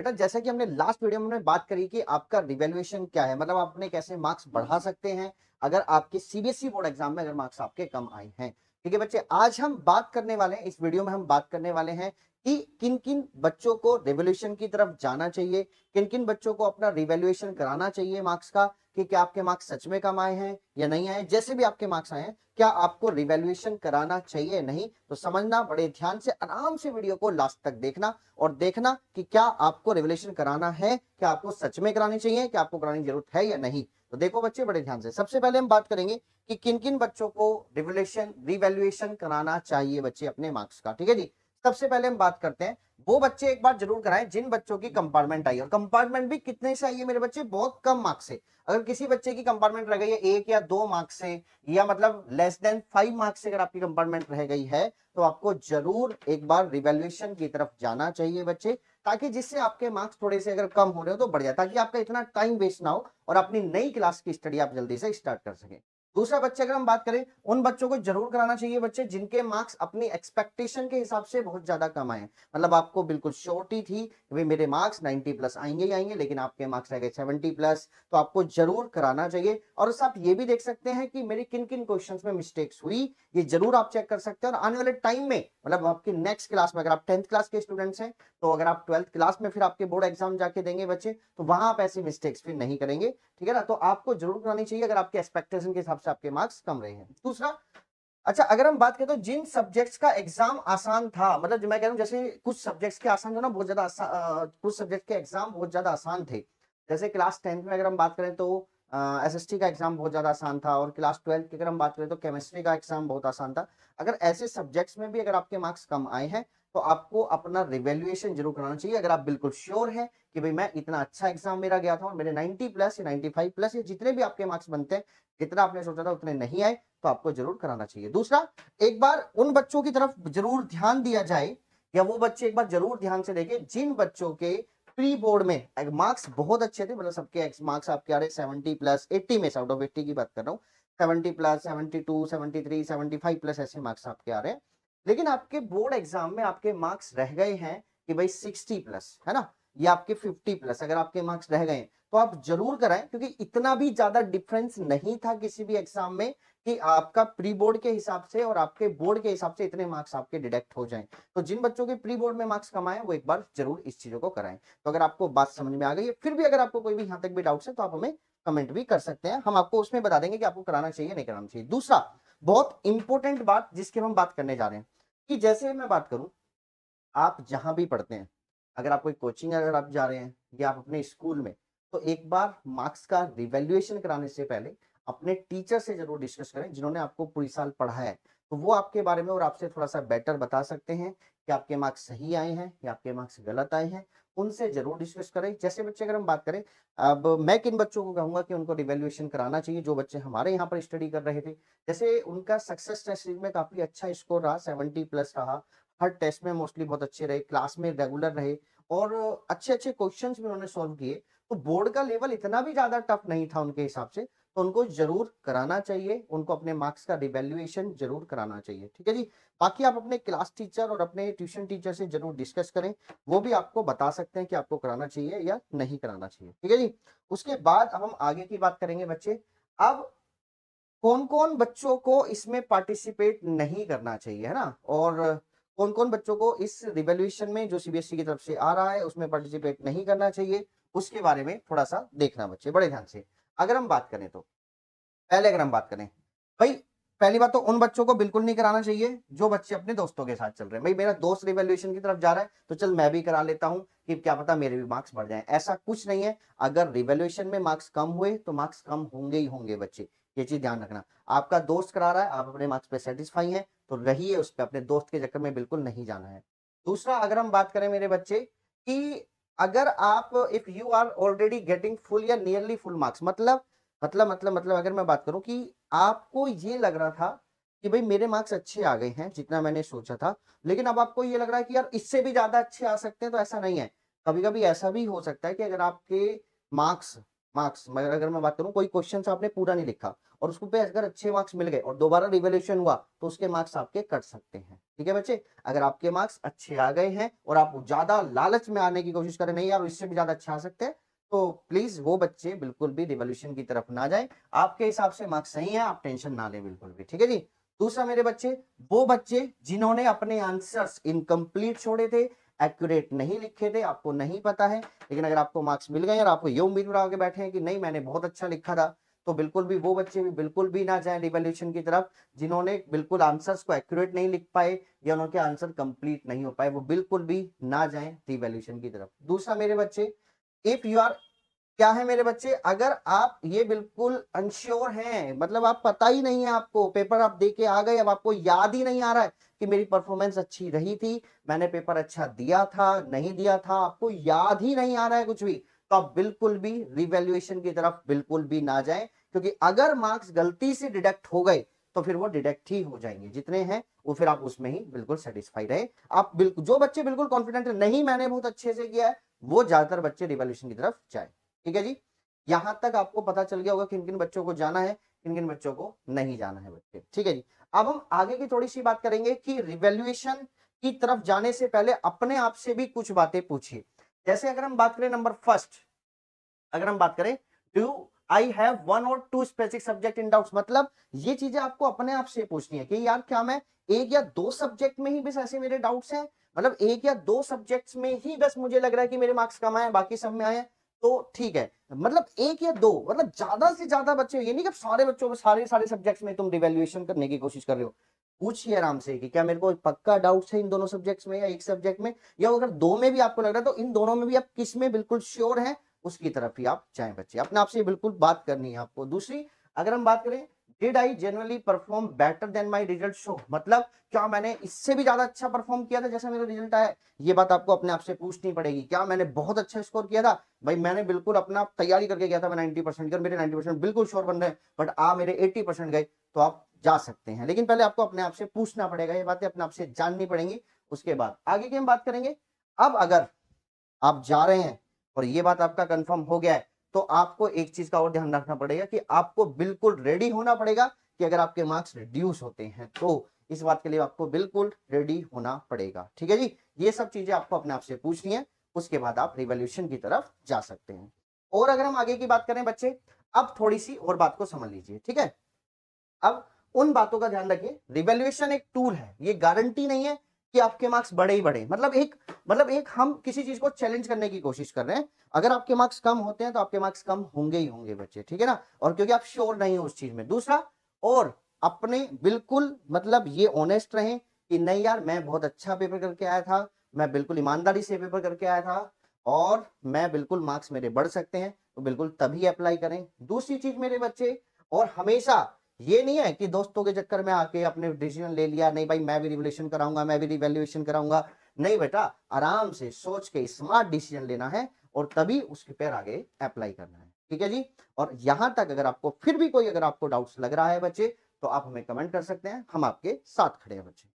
बेटा जैसा कि हमने लास्ट वीडियो में बात करी कि आपका रिवैल्यूएशन क्या है, मतलब आप अपने कैसे मार्क्स बढ़ा सकते हैं अगर आपके सीबीएसई बोर्ड एग्जाम में अगर मार्क्स आपके कम आए हैं। ठीक है बच्चे, आज हम बात करने वाले हैं, इस वीडियो में हम बात करने वाले हैं कि किन किन बच्चों को रिवैल्यूएशन की तरफ जाना चाहिए, किन किन बच्चों को अपना रिवैल्यूएशन कराना चाहिए मार्क्स का, कि क्या आपके मार्क्स सच में कम आए हैं या नहीं आए। जैसे भी आपके मार्क्स आए हैं, क्या आपको रिवैल्यूएशन कराना चाहिए नहीं, तो समझना, बड़े ध्यान से आराम से वीडियो को लास्ट तक देखना और देखना कि क्या आपको रिवैल्यूएशन कराना है, क्या आपको सच में करानी चाहिए, क्या आपको कराने की जरूरत है या नहीं। तो देखो बच्चे बड़े ध्यान से, सबसे पहले हम बात करेंगे कि किन किन बच्चों को रिवैल्यूएशन कराना चाहिए बच्चे अपने मार्क्स का। ठीक है जी, सबसे पहले हम बात करते हैं, वो बच्चे एक बार जरूर कराएं जिन बच्चों की कंपार्टमेंट आई, और कंपार्टमेंट भी कितने से आई है मेरे बच्चे, बहुत कम मार्क्स से। अगर किसी बच्चे की कंपार्टमेंट रह गई है 1 या 2 मार्क्स से, या मतलब लेस देन 5 मार्क्स से अगर आपकी कंपार्टमेंट रह गई है, तो आपको जरूर एक बार रिवैल्यूएशन की तरफ जाना चाहिए बच्चे, ताकि जिससे आपके मार्क्स थोड़े से अगर कम हो रहे हो तो बढ़ जाए, ताकि आपका इतना टाइम वेस्ट ना हो और अपनी नई क्लास की स्टडी आप जल्दी से स्टार्ट कर सके। दूसरा बच्चे अगर हम बात करें, उन बच्चों को जरूर कराना चाहिए बच्चे जिनके मार्क्स अपनी एक्सपेक्टेशन के हिसाब से बहुत ज्यादा कम आए, मतलब आपको बिल्कुल श्योरिटी थी कि भाई मेरे मार्क्स 90 प्लस आएंगे ही आएंगे, लेकिन आपके मार्क्स रह गए 70 प्लस, तो आपको जरूर कराना चाहिए। और आप ये भी देख सकते हैं कि मेरी किन किन क्वेश्चंस में मिस्टेक्स हुई, ये जरूर आप चेक कर सकते हैं। और आने वाले टाइम में, मतलब आपकी नेक्स्ट क्लास में, अगर आप 10th क्लास के स्टूडेंट्स हैं, तो अगर आप 12th क्लास में फिर आपके बोर्ड एग्जाम जाके देंगे बच्चे, तो वहां आप ऐसी मिस्टेक्स फिर नहीं करेंगे। ठीक है ना, तो आपको जरूर करानी चाहिए अगर आपके एक्सपेक्टेशन के हिसाब से आपके मार्क्स कम रहे हैं। दूसरा, अच्छा अगर हम बात करें तो जिन सब्जेक्ट्स का एग्जाम आसान था, मतलब जो मैं कह रहा हूं जैसे कुछ सब्जेक्ट्स के आसान जो ना बहुत ज्यादा कुछ सब्जेक्ट के एग्जाम बहुत ज्यादा आसान थे। जैसे क्लास 10th में अगर हम बात करें तो एसएसटी का एग्जाम बहुत ज्यादा आसान था, और क्लास 12th की अगर हम बात करें तो केमिस्ट्री का एग्जाम बहुत आसान था। अगर ऐसे सब्जेक्ट्स में भी अगर आपके मार्क्स कम आए हैं, तो आपको अपना रिवैल्यूएशन जरूर कराना चाहिए। अगर आप बिल्कुल श्योर है कि भाई मैं इतना अच्छा एग्जाम मेरा गया था और मेरे 90 प्लस या 95 प्लस या जितने भी आपके मार्क्स बनते हैं, जितना आपने सोचा था उतने नहीं आए, तो आपको जरूर कराना चाहिए। दूसरा, एक बार उन बच्चों की तरफ जरूर ध्यान दिया जाए, या वो बच्चे एक बार जरूर ध्यान से देखें जिन बच्चों के प्री बोर्ड में मार्क्स बहुत अच्छे थे, मतलब सबके मार्क्स आपके आ रहे 70 प्लस 80 में से, आउट ऑफ 80 की बात कर रहा हूँ, 70 प्लस 72 73 75 प्लस ऐसे मार्क्स आपके आ रहे हैं, लेकिन आपके बोर्ड एग्जाम में आपके मार्क्स रह गए हैं कि भाई 60 प्लस है ना, या आपके 50 प्लस अगर आपके मार्क्स रह गए, तो आप जरूर कराएं, क्योंकि इतना भी ज्यादा डिफरेंस नहीं था किसी भी एग्जाम में कि आपका प्री बोर्ड के हिसाब से और आपके बोर्ड के हिसाब से इतने मार्क्स आपके डिडक्ट हो जाएं। तो जिन बच्चों के प्री बोर्ड में मार्क्स कम आए, वो एक बार जरूर इस चीजों को कराएं। तो अगर आपको बात समझ में आ गई है, फिर भी अगर आपको कोई भी यहां तक भी डाउट्स है, तो आप हमें कमेंट भी कर सकते हैं, हम आपको उसमें बता देंगे कि आपको कराना चाहिए नहीं कराना चाहिए। दूसरा बहुत इंपॉर्टेंट बात जिसकी हम बात करने जा रहे हैं, कि जैसे मैं बात करूं, आप जहां भी पढ़ते हैं, अगर आप कोई कोचिंग अगर आप जा रहे हैं या आप अपने स्कूल में, तो एक बार मार्क्स का रिवैल्यूएशन कराने से पहले अपने टीचर से जरूर डिस्कस करें जिन्होंने आपको पूरी साल पढ़ाया है, तो वो आपके बारे में और आपसे थोड़ा सा बेटर बता सकते हैं कि आपके मार्क्स सही आए हैं या आपके मार्क्स गलत आए हैं। उनसे जरूर डिस्कस करें। जैसे बच्चे अगर हम बात करें, अब मैं किन बच्चों को कहूंगा कि उनको रिवैल्यूएशन कराना चाहिए, जो बच्चे हमारे यहाँ पर स्टडी कर रहे थे, जैसे उनका सक्सेस टेस्ट में काफी अच्छा स्कोर रहा, 70 प्लस रहा, हर टेस्ट में मोस्टली बहुत अच्छे रहे, क्लास में रेगुलर रहे, और अच्छे अच्छे क्वेश्चंस भी उन्होंने सॉल्व किए, तो बोर्ड का लेवल इतना भी ज्यादा टफ नहीं था उनके हिसाब से, तो उनको जरूर कराना चाहिए, उनको अपने मार्क्स का रिवैल्यूएशन जरूर कराना चाहिए। ठीक है जी, बाकी आप अपने क्लास टीचर और अपने ट्यूशन टीचर से जरूर डिस्कस करें, वो भी आपको बता सकते हैं कि आपको कराना चाहिए या नहीं कराना चाहिए। ठीक है जी, उसके बाद अब हम आगे की बात करेंगे बच्चे। अब कौन कौन बच्चों को इसमें पार्टिसिपेट नहीं करना चाहिए, है ना, और कौन कौन बच्चों को इस रिवैल्यूएशन में जो सीबीएसई की तरफ से आ रहा है उसमें पार्टिसिपेट नहीं करना चाहिए, उसके बारे में थोड़ा सा देखना बच्चे बड़े ध्यान से। अगर हम बात करें तो पहले अगर हम बात करें, भाई पहली बात तो उन बच्चों को बिल्कुल नहीं कराना चाहिए जो बच्चे अपने दोस्तों के साथ चल रहे हैं, भाई मेरा दोस्त रिवैल्यूएशन की तरफ जा रहा है तो चल मैं भी करा लेता हूं कि क्या पता मेरे भी मार्क्स बढ़ जाएं, ऐसा कुछ नहीं है। अगर रिवैल्यूएशन में मार्क्स कम हुए तो मार्क्स कम होंगे ही होंगे बच्चे, ये चीज ध्यान रखना। आपका दोस्त करा रहा है, आप अपने मार्क्स पे सेटिस्फाई हैं, तो रहिए उस पर, अपने दोस्त के चक्कर में बिल्कुल नहीं जाना है। दूसरा, अगर हम बात करें मेरे बच्चे कि अगर आप if you are already getting full या नियरली फुल मार्क्स, मतलब अगर मैं बात करूं कि आपको ये लग रहा था कि भाई मेरे मार्क्स अच्छे आ गए हैं जितना मैंने सोचा था, लेकिन अब आपको ये लग रहा है कि यार इससे भी ज्यादा अच्छे आ सकते हैं, तो ऐसा नहीं है। कभी कभी ऐसा भी हो सकता है कि अगर आपके मार्क्स मार्क्स, मगर अगर मैं बात करूं कोई क्वेश्चन आपने पूरा नहीं लिखा और उसको पे अगर अच्छे मार्क्स मिल गए और दोबारा रिवैल्यूएशन हुआ तो उसके मार्क्स आपके कट सकते हैं। ठीक है बच्चे, अगर आपके मार्क्स अच्छे आ गए हैं और आप ज्यादा लालच में आने की कोशिश करें, नहीं यार इससे भी ज्यादा अच्छा आ सकते हैं, तो प्लीज वो बच्चे बिल्कुल भी रिवॉल्यूशन की तरफ ना जाए। आपके हिसाब से मार्क्स सही है, आप टेंशन ना लें बिल्कुल भी। ठीक है जी। दूसरा मेरे बच्चे, वो बच्चे जिन्होंने अपने आंसर्स इनकम्प्लीट छोड़े थे, एक्यूरेट नहीं लिखे थे, आपको नहीं पता है, लेकिन अगर आपको मार्क्स मिल गए और आपको ये उम्मीद उड़ा के बैठे हैं कि नहीं मैंने बहुत अच्छा लिखा था, तो बिल्कुल भी वो बच्चे भी बिल्कुल भी ना जाएं रिवॉल्यूशन की तरफ। जिन्होंने बिल्कुल आंसर्स को एक्यूरेट नहीं लिख पाए या उनके आंसर कंप्लीट नहीं हो पाए, वो बिल्कुल भी ना जाएं रिवॉल्यूशन की तरफ। दूसरा मेरे बच्चे, इफ यू आर, क्या है मेरे बच्चे, अगर आप ये बिल्कुल अनश्योर हैं, मतलब आप पता ही नहीं है, आपको पेपर आप दे के आ गए, अब आपको याद ही नहीं आ रहा है कि मेरी परफॉर्मेंस अच्छी रही थी, मैंने पेपर अच्छा दिया था नहीं दिया था, आपको याद ही नहीं आ रहा है कुछ भी, तो आप बिल्कुल भी रिवैल्यूएशन की तरफ बिल्कुल भी ना जाएं, क्योंकि अगर मार्क्स गलती से डिडक्ट हो गए तो फिर वो डिडक्ट ही हो जाएंगे, जितने हैं वो फिर आप उसमें ही बिल्कुल सेटिस्फाई रहे। आप बिल्कुल, जो बच्चे बिल्कुल कॉन्फिडेंट नहीं मैंने बहुत अच्छे से किया है, वो ज्यादातर बच्चे रिवॉल्यूशन की तरफ जाए। ठीक है जी, यहां तक आपको पता चल गया होगा किन किन बच्चों को जाना है, किन किन बच्चों को नहीं जाना है बच्चे। ठीक है जी, अब हम आगे की थोड़ी सी बात करेंगे कि रिवैल्यूएशन की तरफ जाने से पहले अपने आप से भी कुछ बातें पूछिए। जैसे अगर हम बात करें नंबर फर्स्ट, अगर हम बात करें, डू आई हैव वन और two specific subject in doubts, मतलब ये चीजें आपको अपने आप से पूछनी है कि यार क्या मैं एक या दो सब्जेक्ट में ही बस ऐसे मेरे डाउट्स हैं, मतलब एक या दो सब्जेक्ट्स में ही बस मुझे लग रहा है कि मेरे मार्क्स कम आए, बाकी सब में आए, तो ठीक है, मतलब एक या दो, मतलब ज्यादा से ज्यादा बच्चे, ये नहीं कि सारे बच्चों में सारे सारे सब्जेक्ट्स में तुम रिवैल्यूएशन करने की कोशिश कर रहे हो। पूछिए आराम से कि क्या मेरे को पक्का डाउट्स है इन दोनों सब्जेक्ट्स में या एक सब्जेक्ट में, या अगर दो में भी आपको लग रहा है तो इन दोनों में भी आप किस में बिल्कुल श्योर हैं, उसकी तरफ ही आप जाएं बच्चे। अपने आप से बिल्कुल बात करनी है आपको। दूसरी, अगर हम बात करें, did I generally perform better than my result show, मतलब क्या मैंने इससे भी ज्यादा अच्छा परफॉर्म किया था जैसा मेरा रिजल्ट आया, ये बात आपको अपने आप से पूछनी पड़ेगी। क्या मैंने बहुत अच्छा स्कोर किया था, भाई मैंने बिल्कुल अपना तैयारी करके गया था, मैं 90% मेरे 90% बिल्कुल श्योर बन रहे हैं, बट मेरे 80% गए, तो आप जा सकते हैं, लेकिन पहले आपको अपने आप से पूछना पड़ेगा, ये बातें अपने आप से जाननी पड़ेंगी, उसके बाद आगे की हम बात करेंगे। अब अगर आप जा रहे हैं और ये बात आपका कंफर्म हो गया है, तो आपको एक चीज का और ध्यान रखना पड़ेगा कि आपको बिल्कुल रेडी होना पड़ेगा कि अगर आपके मार्क्स रिड्यूस होते हैं तो इस बात के लिए आपको बिल्कुल रेडी होना पड़ेगा। ठीक है जी, ये सब चीजें आपको अपने आप से पूछनी है, उसके बाद आप रिवॉल्यूशन की तरफ जा सकते हैं। और अगर हम आगे की बात करें बच्चे, अब थोड़ी सी और बात को समझ लीजिए। ठीक है, अब उन बातों का ध्यान रखिए, रिवैल्यूएशन एक टूल है, ये गारंटी नहीं है कि आपके मार्क्स बढ़े ही बढ़े, मतलब एक हम किसी चीज को चैलेंज करने की कोशिश कर रहे हैं, अगर आपके मार्क्स कम होते हैं तो आपके मार्क्स कम होंगे ही होंगे बच्चे। ठीक है ना, और क्योंकि आप श्योर नहीं हो उस चीज में। दूसरा, और अपने बिल्कुल मतलब ये ऑनेस्ट रहें कि नहीं यार मैं बहुत अच्छा पेपर करके आया था, मैं बिल्कुल ईमानदारी से पेपर करके आया था और मैं बिल्कुल मार्क्स मेरे बढ़ सकते हैं, तो बिल्कुल तभी अप्लाई करें। दूसरी चीज मेरे बच्चे, और हमेशा ये नहीं है कि दोस्तों के चक्कर में आके अपने डिसीजन ले लिया, नहीं भाई मैं भी रिवोल्यूशन कराऊंगा, मैं भी रिवैल्यूएशन कराऊंगा, नहीं बेटा, आराम से सोच के स्मार्ट डिसीजन लेना है और तभी उसके पैर आगे अप्लाई करना है। ठीक है जी, और यहां तक अगर आपको फिर भी कोई अगर आपको डाउट्स लग रहा है बच्चे, तो आप हमें कमेंट कर सकते हैं, हम आपके साथ खड़े हैं बच्चे।